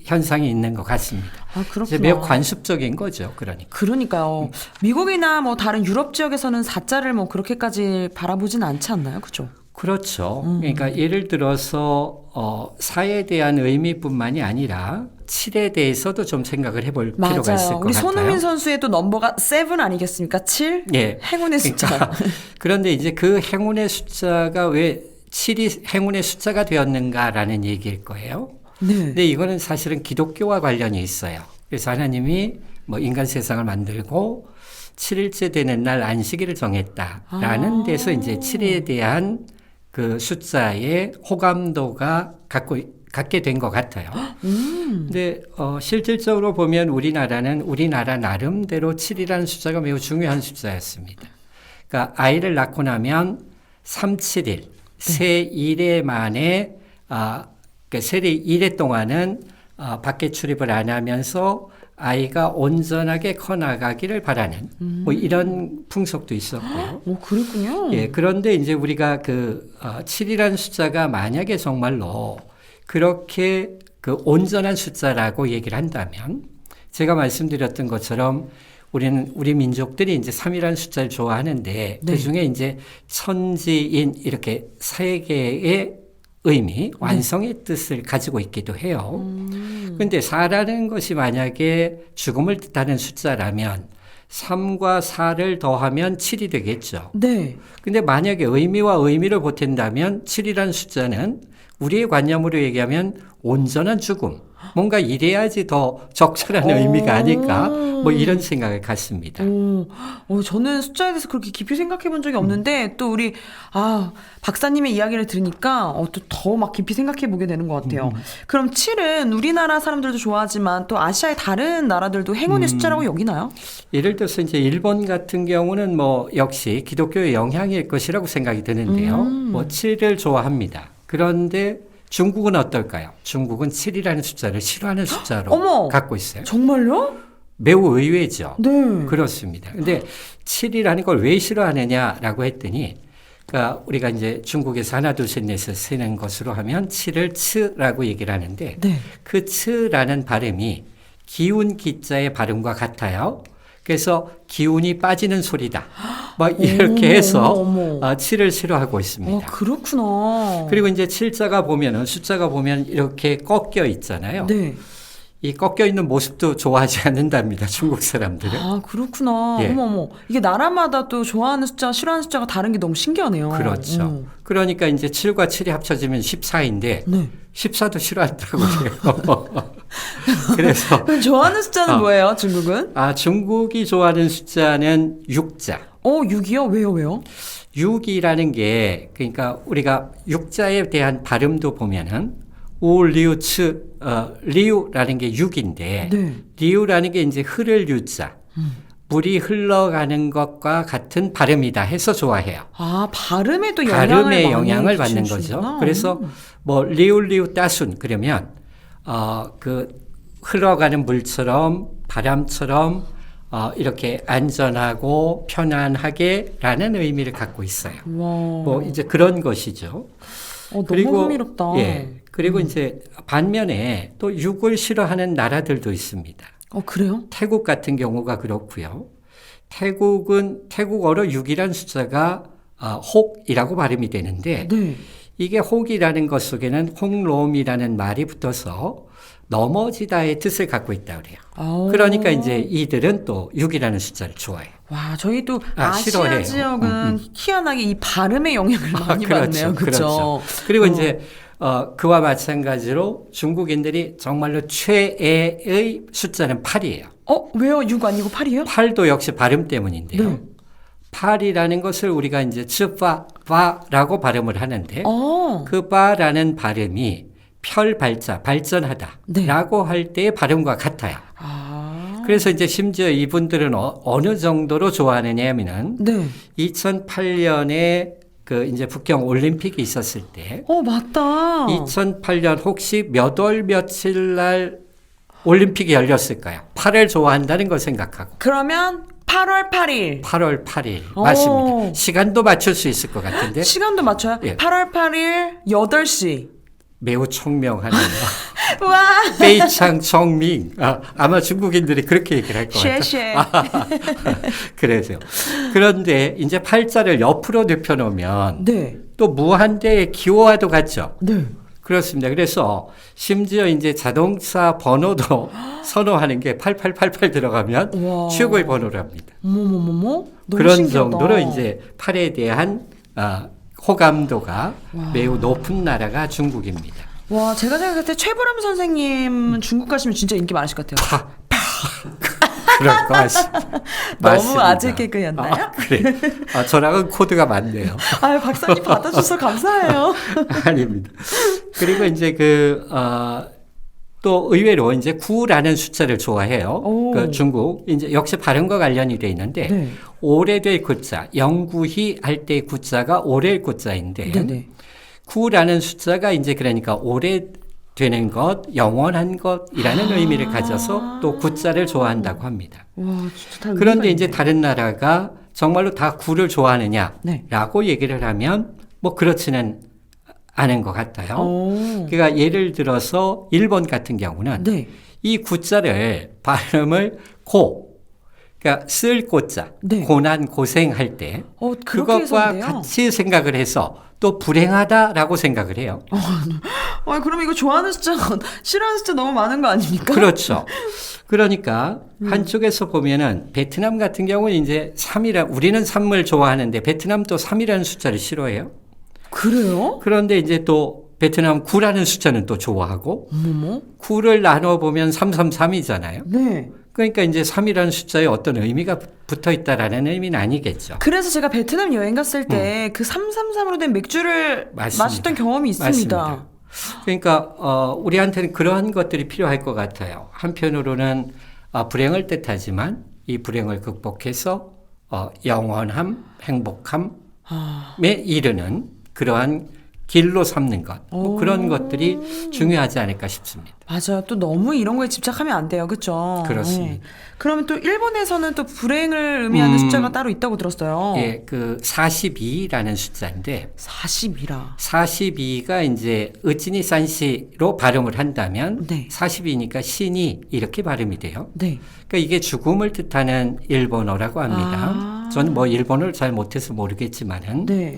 현상이 있는 것 같습니다. 그렇구나. 이제 매우 관습적인 거죠. 그러니까요. 미국이나 뭐 다른 유럽 지역에서는 4자를 뭐 그렇게까지 바라보진 않지 않나요? 그죠? 그렇죠. 그러니까 예를 들어서 4에 대한 의미뿐만이 아니라 7에 대해서도 좀 생각을 해볼 필요가 있을 것 맞아요. 우리 같아요. 손흥민 선수의 또 넘버가 7 아니겠습니까? 7? 예. 행운의 숫자. 그러니까 그런데 이제 그 행운의 숫자가 왜 7이 행운의 숫자가 되었는가라는 얘기일 거예요. 네. 근데 이거는 사실은 기독교와 관련이 있어요. 그래서 하나님이 뭐 인간 세상을 만들고 7일째 되는 날 안식일을 정했다라는 데서 이제 7에 대한 그 숫자의 호감도가 갖게 된 것 같아요. 근데 실질적으로 보면 우리나라는 우리나라 나름대로 7이라는 숫자가 매우 중요한 숫자였습니다. 그러니까 아이를 낳고 나면 3, 7일, 세 일에 만에 그러니까 세례 1회 동안은 밖에 출입을 안 하면서 아이가 온전하게 커나가기를 바라는 뭐 이런 풍속도 있었고요. 그랬군요. 예, 그런데 이제 우리가 그 7이라는 숫자가 만약에 정말로 그렇게 그 온전한 숫자라고 얘기를 한다면 제가 말씀드렸던 것처럼 우리 민족들이 이제 3이라는 숫자를 좋아하는데 네. 그 중에 이제 천지인 이렇게 세 개의 의미, 완성의 뜻을 가지고 있기도 해요. 그런데 4라는 것이 만약에 죽음을 뜻하는 숫자라면 3과 4를 더하면 7이 되겠죠. 네. 근데 만약에 의미와 의미를 보탠다면 7이라는 숫자는 우리의 관념으로 얘기하면 온전한 죽음, 뭔가 이래야지 더 적절한 의미가 아닐까 뭐 이런 생각을 갖습니다. 저는 숫자에 대해서 그렇게 깊이 생각해 본 적이 없는데 또 우리 박사님의 이야기를 들으니까 또 더 막 깊이 생각해 보게 되는 것 같아요. 그럼 7은 우리나라 사람들도 좋아하지만 또 아시아의 다른 나라들도 행운의 숫자라고 여기나요? 예를 들어서 이제 일본 같은 경우는 뭐 역시 기독교의 영향일 것이라고 생각이 드는데요. 뭐 7을 좋아합니다. 그런데 중국은 어떨까요? 중국은 7이라는 숫자를 싫어하는 숫자로 어머! 갖고 있어요. 정말요? 매우 의외죠. 네. 그렇습니다. 근데 7이라는 걸 왜 싫어하느냐라고 했더니, 그러니까 우리가 이제 중국에서 하나, 둘, 셋, 넷을 세는 것으로 하면 7을 츠라고 얘기를 하는데, 네. 그 츠라는 발음이 기운 기자의 발음과 같아요. 그래서 기운이 빠지는 소리다. 막 이렇게 해서 어머. 7을 싫어하고 있습니다. 그렇구나. 그리고 이제 7자가 보면은 숫자가 보면 이렇게 꺾여 있잖아요. 네. 이 꺾여 있는 모습도 좋아하지 않는답니다. 중국 사람들은. 아, 그렇구나. 예. 어머머. 이게 나라마다 또 좋아하는 숫자, 싫어하는 숫자가 다른 게 너무 신기하네요. 그렇죠. 그러니까 이제 7과 7이 합쳐지면 14인데 네. 14도 싫어한다고 해요. 그래서 그럼 좋아하는 숫자는 뭐예요, 중국은? 중국이 좋아하는 숫자는 6자. 6이요? 왜요? 6이라는 게 그러니까 우리가 6자에 대한 발음도 보면은 우리우츠 리우라는 게 6인데 네. 리우라는 게 이제 흐를 유자. 물이 흘러가는 것과 같은 발음이다 해서 좋아해요. 아, 발음에도 발음에 많이 영향을 받는 주시는구나. 거죠. 그래서 뭐 리우 따순 그러면 그 흘러가는 물처럼 바람처럼 이렇게 안전하고 편안하게라는 의미를 갖고 있어요. 와. 뭐 이제 그런 것이죠. 너무 흥미롭다. 예. 그리고 이제 반면에 또 6을 싫어하는 나라들도 있습니다. 그래요? 태국 같은 경우가 그렇고요. 태국은 태국어로 6이라는 숫자가 혹이라고 발음이 되는데 네. 이게 혹이라는 것 속에는 홍롬이라는 말이 붙어서 넘어지다의 뜻을 갖고 있다고 그래요. 그러니까 이제 이들은 또 6이라는 숫자를 좋아해요. 와, 저희 또 아시아 싫어해요. 지역은 희한하게 이 발음의 영향을 많이 받네요. 그렇죠. 그리고 이제 그와 마찬가지로 중국인들이 정말로 최애의 숫자는 8이에요. 왜요? 6 아니고 8이요? 8도 역시 발음 때문인데요. 네. 8이라는 것을 우리가 이제 츠바바라고 발음을 하는데 그 바라는 발음이 별발자, 발전하다 네. 라고 할 때의 발음과 같아요. 그래서 이제 심지어 이분들은 어느 정도로 좋아하느냐 하면은 네. 2008년에 그 이제 북경 올림픽이 있었을 때 맞다. 2008년 혹시 몇 월 며칠 날 올림픽이 열렸을까요? 8을 좋아한다는 걸 생각하고. 그러면 8월 8일. 8월 8일. 맞습니다. 시간도 맞출 수 있을 것 같은데. 시간도 맞춰요? 예. 8월 8일 8시. 매우 총명하네요. 와. 베이창 청밍. 아마 중국인들이 그렇게 얘기를 할 것 같아요. 쉐쉐. 그래서요. 그런데 이제 팔자를 옆으로 눕혀놓으면 네. 또 무한대의 기호와도 같죠. 네. 그렇습니다. 그래서 심지어 이제 자동차 번호도 선호하는 게 8888 들어가면 와. 최고의 번호를 합니다. 어머머머머. 너무 그런 신기하다. 정도로 이제 팔에 대한 호감도가 매우 높은 나라가 중국입니다. 와, 제가 생각할 때 최불암 선생님 중국 가시면 진짜 인기 많으실 것 같아요. 그럴 것 같습니다. 너무 맞습니다. 아재 개그였나요? 그래. 저랑은 코드가 맞네요. 아유, 박사님 받아주셔서 감사해요. 아닙니다. 그리고 이제 또 의외로 이제 9라는 숫자를 좋아해요. 그 중국 이제 역시 발음과 관련이 돼 있는데 네. 오래될 구자, 영구히 할 때 구자가 오래일 구자인데 네네. 9라는 숫자가 이제 그러니까 오래되는 것, 영원한 것이라는 의미를 가져서 또 구자를 좋아한다고 합니다. 와, 진짜 다 그런데 의미가 이제 있네. 다른 나라가 정말로 다 9를 좋아하느냐라고 얘기를 하면 뭐 그렇지는 않은 것 같아요. 그러니까 예를 들어서 일본 같은 경우는 네. 이 구자를 발음을 그러니까 쓸 고자, 네. 고난 고생할 때 그렇게 그것과 해석돼요? 같이 생각을 해서 또 불행하다라고 생각을 해요. 그럼 이거 좋아하는 숫자, 싫어하는 숫자 너무 많은 거 아닙니까? 그렇죠. 그러니까 한쪽에서 보면은 베트남 같은 경우는 이제 3이라 우리는 3을 좋아하는데 베트남도 3이라는 숫자를 싫어해요. 그래요? 그런데 이제 또 베트남 9라는 숫자는 또 좋아하고 어머머. 9를 나눠 보면 333이잖아요. 네. 그러니까 이제 3이라는 숫자에 어떤 의미가 붙어 있다라는 의미는 아니겠죠. 그래서 제가 베트남 여행 갔을 때 그 333으로 된 맥주를 맞습니다. 마셨던 경험이 있습니다. 맞습니다. 그러니까 우리한테는 그러한 것들이 필요할 것 같아요. 한편으로는 불행을 뜻하지만 이 불행을 극복해서 영원함, 행복함에 이르는 그러한 길로 삼는 것, 뭐 그런 것들이 중요하지 않을까 싶습니다. 맞아요. 또 너무 이런 거에 집착하면 안 돼요. 그렇죠? 그렇습니다. 그러면 또 일본에서는 또 불행을 의미하는 숫자가 따로 있다고 들었어요. 예, 그 42라는 숫자인데 42라. 42가 이제 으찌니 산시로 발음을 한다면 네. 42니까 신이 이렇게 발음이 돼요. 네. 그러니까 이게 죽음을 뜻하는 일본어라고 합니다. 아. 저는 뭐 일본어를 잘 못해서 모르겠지만은 네.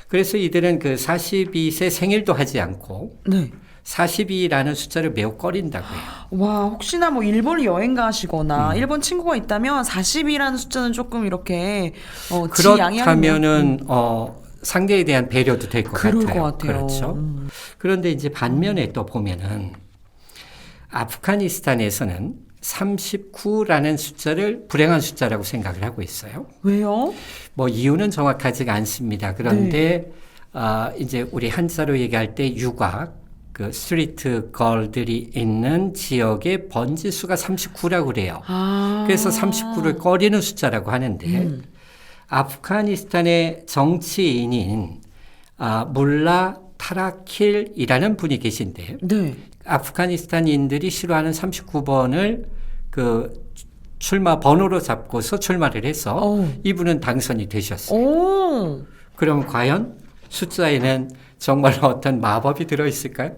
그래서 이들은 그 42세 생일도 하지 않고 네. 42라는 숫자를 매우 꺼린다고 해요. 와, 혹시나 뭐 일본을 여행 가시거나 일본 친구가 있다면 40이라는 숫자는 조금 이렇게 그렇다면은 상대에 대한 배려도 될 것 그럴 같아요. 것 같아요. 그렇죠. 그런데 이제 반면에 또 보면은 아프가니스탄에서는 39라는 숫자를 불행한 숫자라고 생각을 하고 있어요. 왜요? 뭐 이유는 정확하지가 않습니다. 그런데 이제 우리 한자로 얘기할 때 유곽, 그 스트리트 걸들이 있는 지역의 번지 수가 39라고 그래요. 아. 그래서 39를 꺼리는 숫자라고 하는데 아프가니스탄의 정치인인 물라 타라킬이라는 분이 계신데 네. 아프가니스탄인들이 싫어하는 39번을 그 출마 번호로 잡고서 출마를 해서 이분은 당선이 되셨어요. 오. 그럼 과연 숫자에는 정말 어떤 마법이 들어있을까요?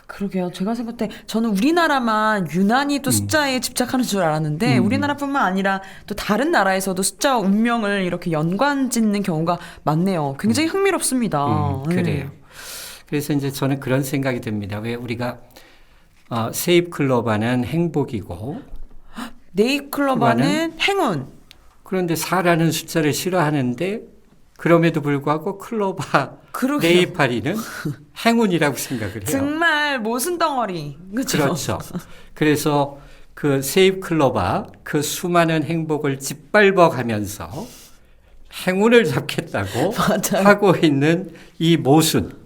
그러게요. 제가 생각할 때 저는 우리나라만 유난히 또 숫자에 집착하는 줄 알았는데 우리나라뿐만 아니라 또 다른 나라에서도 숫자와 운명을 이렇게 연관 짓는 경우가 많네요. 굉장히 흥미롭습니다. 그래요. 그래서 이제 저는 그런 생각이 듭니다. 왜 우리가 세입클로바는 행복이고 네잎클로바는 행운. 그런데 4라는 숫자를 싫어하는데 그럼에도 불구하고 클로바 그러게요. 네이파리는 행운이라고 생각을 해요. 정말 모순 덩어리. 그렇죠? 그렇죠. 그래서 그 세입 클로바 그 수많은 행복을 짓밟아 가면서 행운을 잡겠다고 맞아요. 하고 있는 이 모순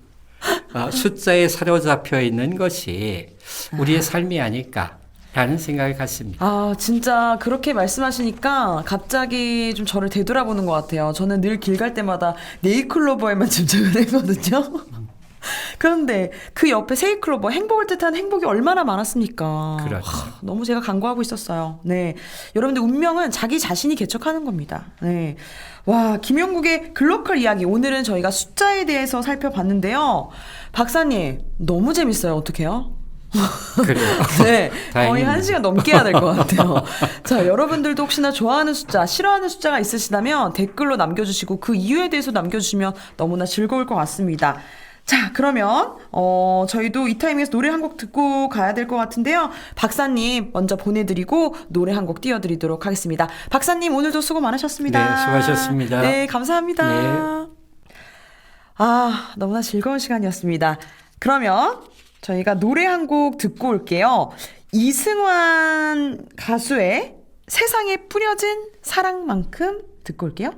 숫자에 사로잡혀 있는 것이 우리의 삶이 아닐까라는 생각을 갖습니다. 아, 진짜 그렇게 말씀하시니까 갑자기 좀 저를 되돌아보는 것 같아요. 저는 늘 길 갈 때마다 네잎클로버에만 집중을 했거든요. 그런데 그 옆에 세잎클로버, 행복을 뜻하는 행복이 얼마나 많았습니까? 그렇죠. 너무 제가 간과하고 있었어요. 네. 여러분들 운명은 자기 자신이 개척하는 겁니다. 네. 와, 김영국의 글로컬 이야기. 오늘은 저희가 숫자에 대해서 살펴봤는데요. 박사님, 너무 재밌어요. 어떡해요? 그래요. 네, 거의 다행입니다. 1시간 넘게 해야 될 것 같아요. 자, 여러분들도 혹시나 좋아하는 숫자, 싫어하는 숫자가 있으시다면 댓글로 남겨주시고 그 이유에 대해서 남겨주시면 너무나 즐거울 것 같습니다. 자, 그러면 저희도 이 타이밍에서 노래 한 곡 듣고 가야 될 것 같은데요. 박사님 먼저 보내드리고 노래 한 곡 띄워드리도록 하겠습니다. 박사님 오늘도 수고 많으셨습니다. 네, 수고하셨습니다. 네, 감사합니다. 네. 아, 너무나 즐거운 시간이었습니다. 그러면 저희가 노래 한 곡 듣고 올게요. 이승환 가수의 세상에 뿌려진 사랑만큼 듣고 올게요.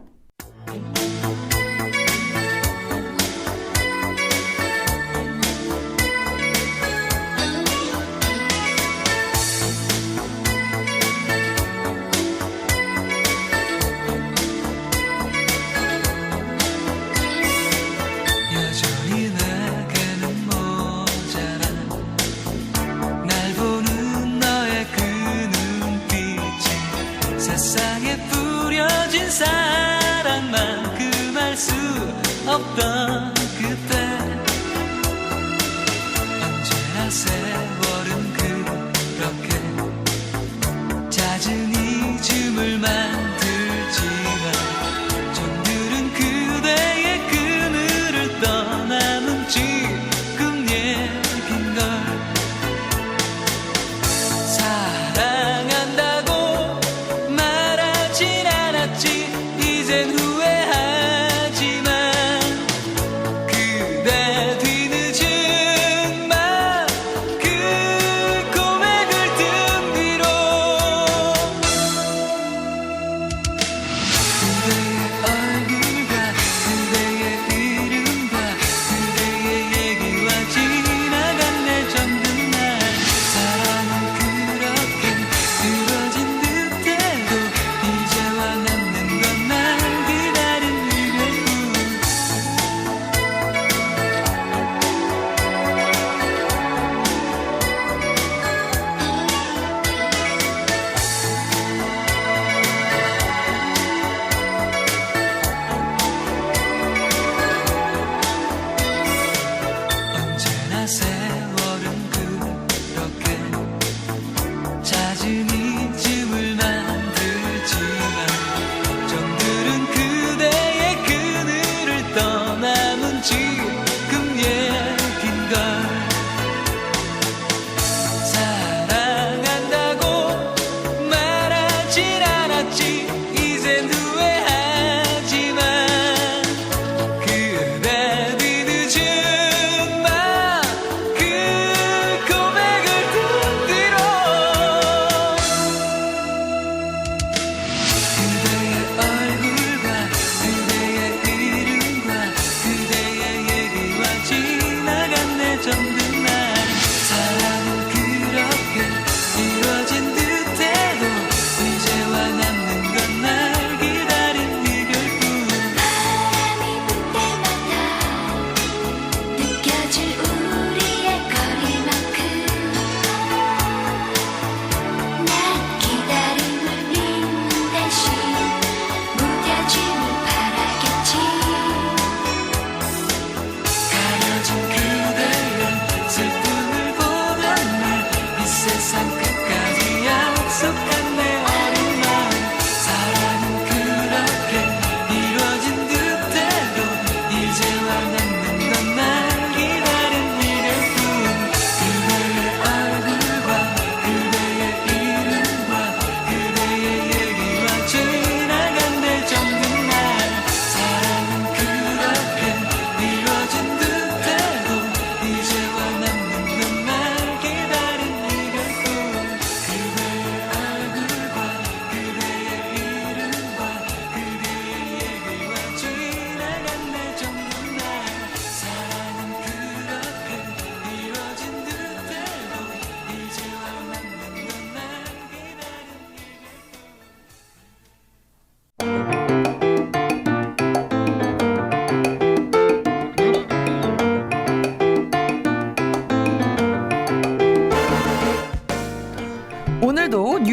여전히 내게는 모자라 날 보는 너의 그 눈빛이 세상에 뿌려진 사랑만큼 알 수 없던 그때 언제나 세월은 그렇게 잦은 잊음을 만들지만 정들은 그대의 그늘을 떠나는 지금 얘긴걸 사랑한다고 말하진 않았지 이젠 후회하지만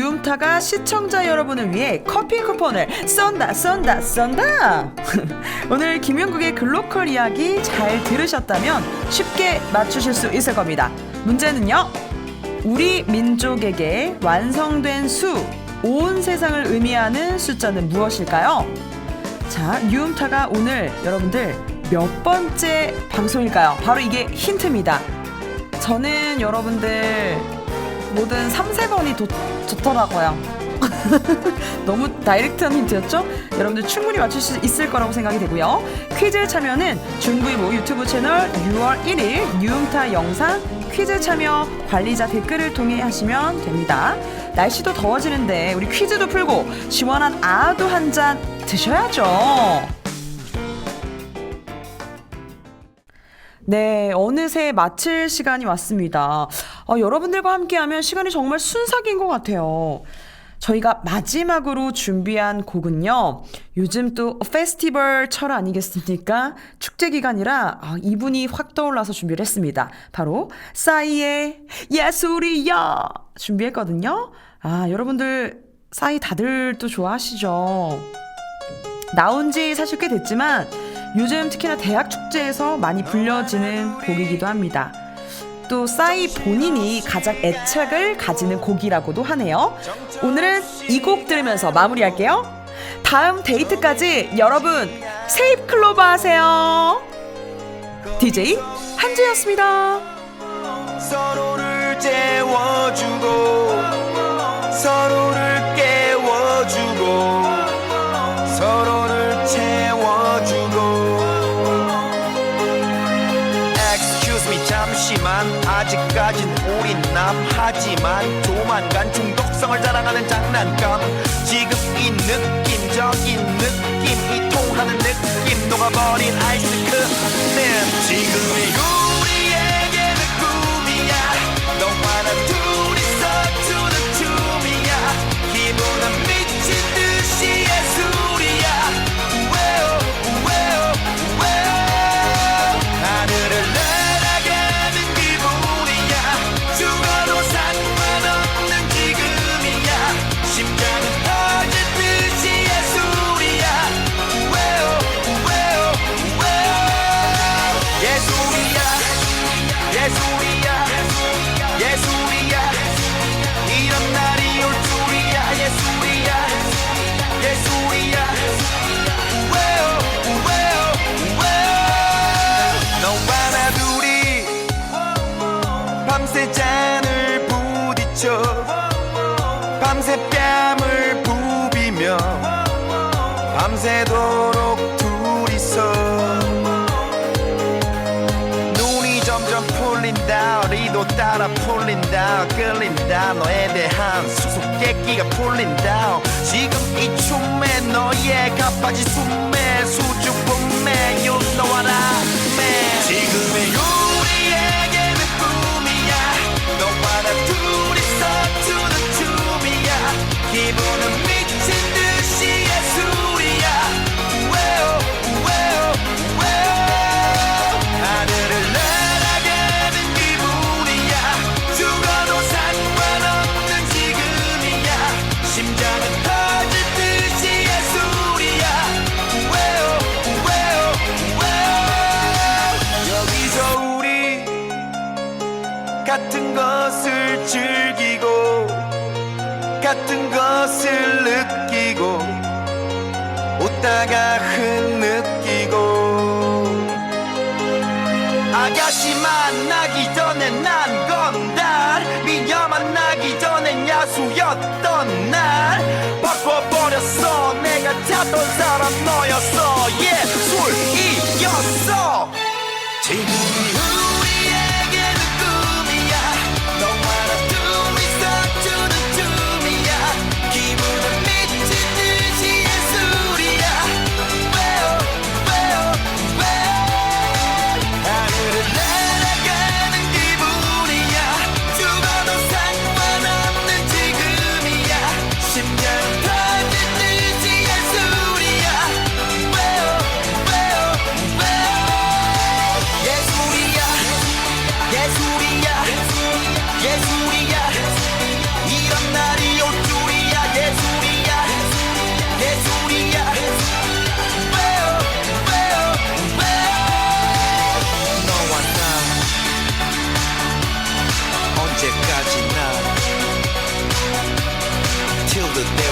유음타가 시청자 여러분을 위해 커피 쿠폰을 쏜다. 오늘 김영국의 글로컬 이야기 잘 들으셨다면 쉽게 맞추실 수 있을 겁니다. 문제는요, 우리 민족에게 완성된 수, 온 세상을 의미하는 숫자는 무엇일까요? 자, 유음타가 오늘 여러분들 몇 번째 방송일까요? 바로 이게 힌트입니다. 저는 여러분들 뭐든 3, 4번이 좋더라고요. 너무 다이렉트한 힌트였죠? 여러분들 충분히 맞출 수 있을 거라고 생각이 되고요. 퀴즈 참여는 중부이모 유튜브 채널 6월 1일 유음타 영상 퀴즈 참여 관리자 댓글을 통해 하시면 됩니다. 날씨도 더워지는데 우리 퀴즈도 풀고 시원한 아도 한 잔 드셔야죠. 네, 어느새 마칠 시간이 왔습니다. 여러분들과 함께하면 시간이 정말 순삭인 것 같아요. 저희가 마지막으로 준비한 곡은요, 요즘 또 페스티벌 철 아니겠습니까? 축제 기간이라 이분이 확 떠올라서 준비를 했습니다. 바로 싸이의 예술이야 준비했거든요. 여러분들 싸이 다들 또 좋아하시죠? 나온 지 사실 꽤 됐지만 요즘 특히나 대학 축제에서 많이 불려지는 곡이기도 합니다. 또 싸이 본인이 가장 애착을 가지는 곡이라고도 하네요. 오늘은 이 곡 들으면서 마무리할게요. 다음 데이트까지 여러분 세입 클로버 하세요. DJ 한주였습니다. 서로를 재워주고 서로를 깨워주고 서로를 채워주고 Excuse me 잠시만 아직까진 우린 남하지만 조만간 중독성을 자랑하는 장난감 지금 이 느낌적인 느낌이 통하는 느낌 녹아버린 아이스크림 지금의 우리에게는 꿈이야 너와 나 둘이서 주는 춤이야 기분은 미친 듯이 예술이야 우웨오 우웨오 우웨오 하늘을 날아가는 기분이야 죽어도 상관없는 지금이야 심장은 터질 듯이 예술이야 우웨오 우웨오 우웨오 예술이야 예술이야 예술이야 이런 날이 올 줄이야 예술이야 예술이야 우웨오 우웨오 우웨오 너와 나 둘이 밤새 잔을 부딪혀 밤새 뺨을 부비며 밤새도록 둘이서 눈이 점점 풀린다 어리도 따라 풀린다 끌린다 너에 대한 수수께끼가 풀린다 지금 이 춤에 너의 가빠진 숨에 수줍음에 You know what I mean 지금의 우리에게는 꿈이야 너와 나 둘이서 추는 춤이야 기분은 미친 듯이 예술이야 우웨오 우웨오 우웨오 하늘을 날아가는 기분이야 죽어도 상관없는 지금이야 심장은 터질 듯이 예술이야 우웨오 우웨오 우웨오 여기서 우리 같은 것을 즐기고 같은 것을 느끼고 웃다가 흐느끼고 아가씨 만나기 전에 난 건달 미녀 만나기 전엔 야수였던 날 바꿔버렸어 내가 찾던 사람 너였어 예술이었어 지금 우리에게는 꿈이야 너와 나 둘이서 추는 춤이야 기분은 미친 듯이 예술이야 왜요 왜요 왜요 하늘을 날아가는 기분이야 죽어도 상관없는 지금이야 심장 터질 듯이 예술이야 왜요 till the day